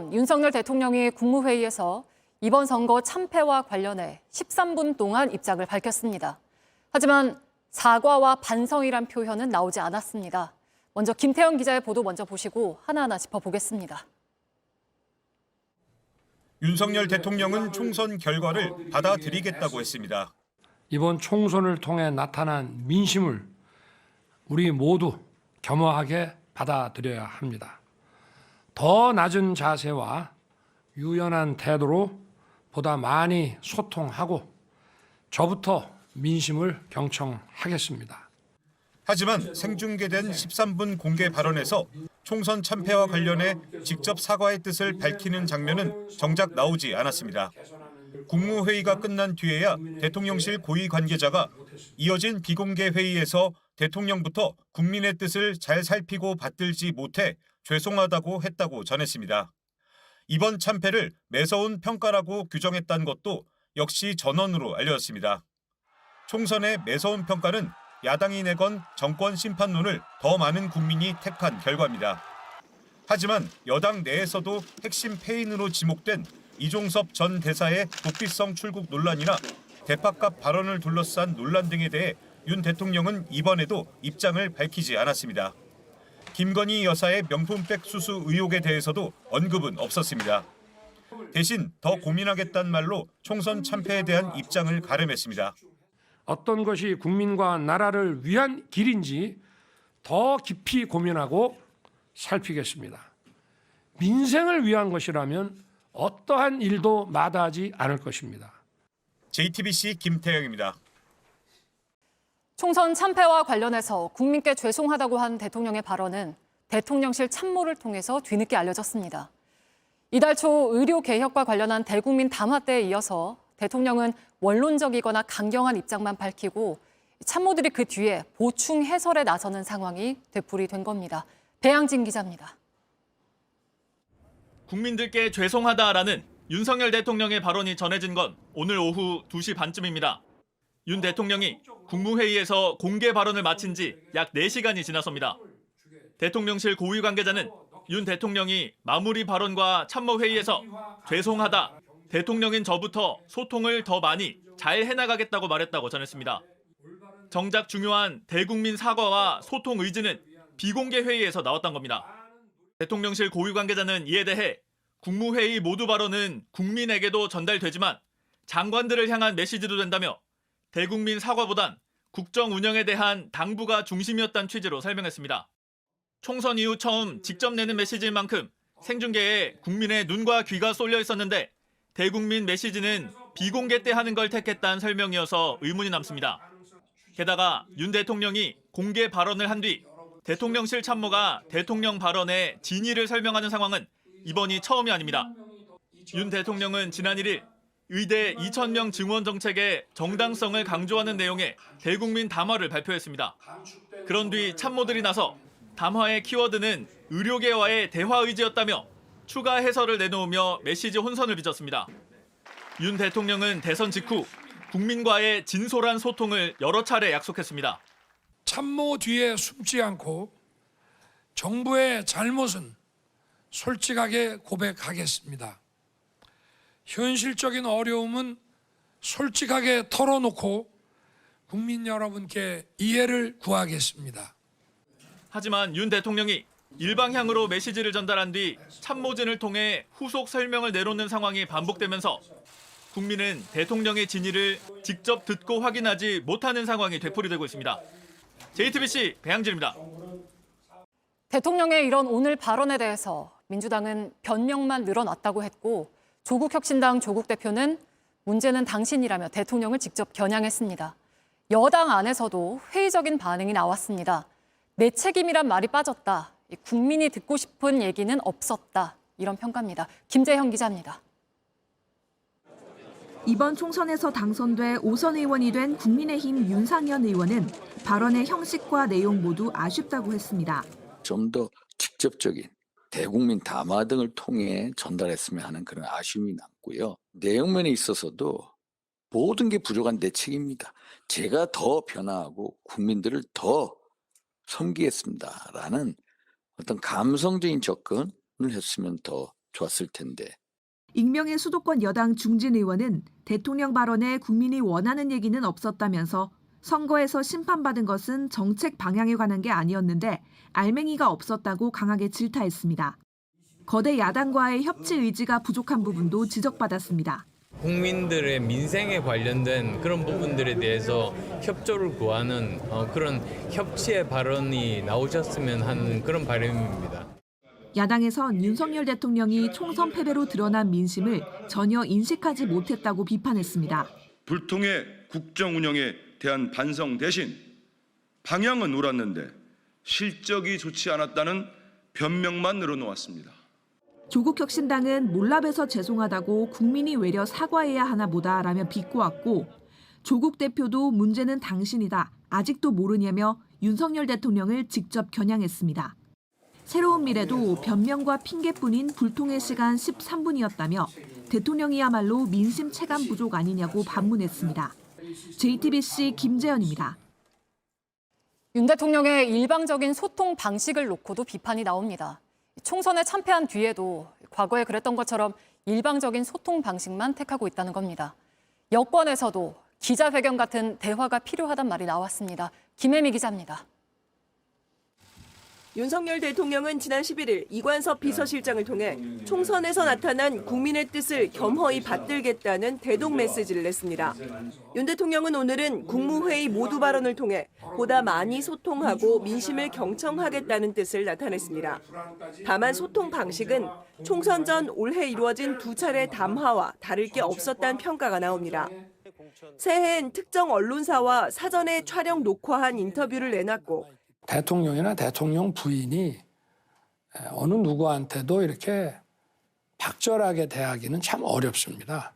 전 윤석열 대통령이 국무회의에서 이번 선거 참패와 관련해 13분 동안 입장을 밝혔습니다. 하지만 사과와 반성이란 표현은 나오지 않았습니다. 먼저 김태형 기자의 보도 먼저 보시고 하나하나 짚어보겠습니다. 윤석열 대통령은 총선 결과를 받아들이겠다고 했습니다. 이번 총선을 통해 나타난 민심을 우리 모두 겸허하게 받아들여야 합니다. 더 낮은 자세와 유연한 태도로 보다 많이 소통하고 저부터 민심을 경청하겠습니다. 하지만 생중계된 13분 공개 발언에서 총선 참패와 관련해 직접 사과의 뜻을 밝히는 장면은 정작 나오지 않았습니다. 국무회의가 끝난 뒤에야 대통령실 고위 관계자가 이어진 비공개 회의에서 대통령부터 국민의 뜻을 잘 살피고 받들지 못해 죄송하다고 했다고 전했습니다. 이번 참패를 매서운 평가라고 규정했다는 것도 역시 전언으로 알려졌습니다. 총선의 매서운 평가는 야당이 내건 정권 심판론을 더 많은 국민이 택한 결과입니다. 하지만 여당 내에서도 핵심 패인으로 지목된 이종섭 전 대사의 도피성 출국 논란이나 대파값 발언을 둘러싼 논란 등에 대해 윤 대통령은 이번에도 입장을 밝히지 않았습니다. 김건희 여사의 명품백 수수 의혹에 대해서도 언급은 없었습니다. 대신 더 고민하겠다는 말로 총선 참패에 대한 입장을 가름했습니다. 어떤 것이 국민과 나라를 위한 길인지 더 깊이 고민하고 살피겠습니다. 민생을 위한 것이라면 어떠한 일도 마다하지 않을 것입니다. JTBC 김태형입니다. 총선 참패와 관련해서 국민께 죄송하다고 한 대통령의 발언은 대통령실 참모를 통해서 뒤늦게 알려졌습니다. 이달 초 의료 개혁과 관련한 대국민 담화 때에 이어서 대통령은 원론적이거나 강경한 입장만 밝히고 참모들이 그 뒤에 보충 해설에 나서는 상황이 되풀이된 겁니다. 배양진 기자입니다. 국민들께 죄송하다라는 윤석열 대통령의 발언이 전해진 건 오늘 오후 2시 반쯤입니다. 윤 대통령이 국무회의에서 공개 발언을 마친 지 약 4시간이 지나섭니다. 대통령실 고위 관계자는 윤 대통령이 마무리 발언과 참모회의에서 죄송하다, 대통령인 저부터 소통을 더 많이 잘 해나가겠다고 말했다고 전했습니다. 정작 중요한 대국민 사과와 소통 의지는 비공개 회의에서 나왔던 겁니다. 대통령실 고위 관계자는 이에 대해 국무회의 모두 발언은 국민에게도 전달되지만 장관들을 향한 메시지도 된다며 대국민 사과보단 국정 운영에 대한 당부가 중심이었다는 취지로 설명했습니다. 총선 이후 처음 직접 내는 메시지인 만큼 생중계에 국민의 눈과 귀가 쏠려 있었는데 대국민 메시지는 비공개 때 하는 걸 택했다는 설명이어서 의문이 남습니다. 게다가 윤 대통령이 공개 발언을 한 뒤 대통령실 참모가 대통령 발언의 진위를 설명하는 상황은 이번이 처음이 아닙니다. 윤 대통령은 지난 1일 의대 2,000명 증원 정책의 정당성을 강조하는 내용의 대국민 담화를 발표했습니다. 그런 뒤 참모들이 나서 담화의 키워드는 의료계와의 대화 의지였다며 추가 해설을 내놓으며 메시지 혼선을 빚었습니다. 윤 대통령은 대선 직후 국민과의 진솔한 소통을 여러 차례 약속했습니다. 참모 뒤에 숨지 않고 정부의 잘못은 솔직하게 고백하겠습니다. 현실적인 어려움은 솔직하게 털어놓고 국민 여러분께 이해를 구하겠습니다. 하지만 윤 대통령이 일방향으로 메시지를 전달한 뒤 참모진을 통해 후속 설명을 내놓는 상황이 반복되면서 국민은 대통령의 진위를 직접 듣고 확인하지 못하는 상황이 되풀이되고 있습니다. JTBC 배양진입니다. 대통령의 이런 오늘 발언에 대해서 민주당은 변명만 늘어났다고 했고 조국혁신당 조국 대표는 문제는 당신이라며 대통령을 직접 겨냥했습니다. 여당 안에서도 회의적인 반응이 나왔습니다. 내 책임이란 말이 빠졌다. 국민이 듣고 싶은 얘기는 없었다. 이런 평가입니다. 김재형 기자입니다. 이번 총선에서 당선돼 5선 의원이 된 국민의힘 윤상현 의원은 발언의 형식과 내용 모두 아쉽다고 했습니다. 좀 더 직접적인 대국민 담화 등을 통해 전달했으면 하는 그런 아쉬움이 남고요. 내용면에 있어서도 모든 게 부족한 내 책임입니다. 제가 더 변화하고 국민들을 더 섬기겠습니다라는 어떤 감성적인 접근을 했으면 더 좋았을 텐데. 익명의 수도권 여당 중진 의원은 대통령 발언에 국민이 원하는 얘기는 없었다면서 선거에서 심판받은 것은 정책 방향에 관한 게 아니었는데 알맹이가 없었다고 강하게 질타했습니다. 거대 야당과의 협치 의지가 부족한 부분도 지적받았습니다. 국민들의 민생에 관련된 그런 부분들에 대해서 협조를 구하는 그런 협치의 발언이 나오셨으면 하는 그런 바람입니다. 야당에선 윤석열 대통령이 총선 패배로 드러난 민심을 전혀 인식하지 못했다고 비판했습니다. 불통의 국정 운영에 대한 반성 대신 방향은 옳았는데 실적이 좋지 않았다는 변명만 늘어놓았습니다. 조국혁신당은 몰라봬서 죄송하다고 국민이 외려 사과해야 하나 보다라며 비꼬았고 조국 대표도 문제는 당신이다. 아직도 모르냐며 윤석열 대통령을 직접 겨냥했습니다. 새로운 미래도 변명과 핑계뿐인 불통의 시간 13분이었다며 대통령이야말로 민심 체감 부족 아니냐고 반문했습니다. JTBC 김재현입니다. 윤 대통령의 일방적인 소통 방식을 놓고도 비판이 나옵니다. 총선에 참패한 뒤에도 과거에 그랬던 것처럼 일방적인 소통 방식만 택하고 있다는 겁니다. 여권에서도 기자회견 같은 대화가 필요하단 말이 나왔습니다. 김혜미 기자입니다. 윤석열 대통령은 지난 11일 이관섭 비서실장을 통해 총선에서 나타난 국민의 뜻을 겸허히 받들겠다는 대동 메시지를 냈습니다. 윤 대통령은 오늘은 국무회의 모두 발언을 통해 보다 많이 소통하고 민심을 경청하겠다는 뜻을 나타냈습니다. 다만 소통 방식은 총선 전 올해 이루어진 두 차례 담화와 다를 게 없었다는 평가가 나옵니다. 새해엔 특정 언론사와 사전에 촬영 녹화한 인터뷰를 내놨고 대통령이나 대통령 부인이 어느 누구한테도 이렇게 박절하게 대하기는 참 어렵습니다.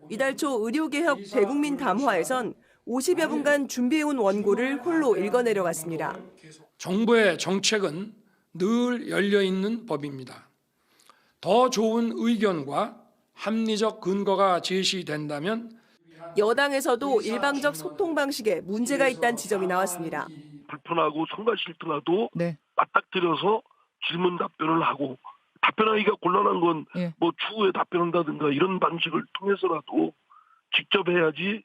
이달 초 의료개혁 대국민 담화에선 50여 분간 준비해온 원고를 홀로 읽어내려갔습니다. 정부의 정책은 늘 열려있는 법입니다. 더 좋은 의견과 합리적 근거가 제시된다면 여당에서도 일방적 소통 방식에 문제가 있다는 지적이 나왔습니다. 불편하고 선거 싫더라도 맞닥뜨려서 질문 답변을 하고 답변하기가 곤란한 건 뭐 추후에 답변한다든가 이런 방식을 통해서라도 직접 해야지.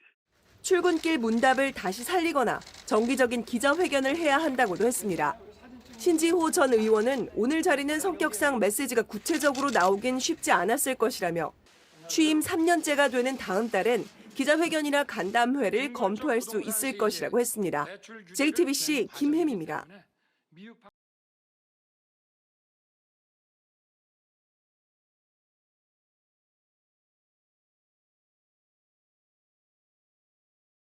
출근길 문답을 다시 살리거나 정기적인 기자회견을 해야 한다고도 했습니다. 신지호 전 의원은 오늘 자리는 성격상 메시지가 구체적으로 나오긴 쉽지 않았을 것이라며 취임 3년째가 되는 다음 달엔 기자회견이나 간담회를 검토할 수 있을 것이라고 했습니다. JTBC 김혜미입니다.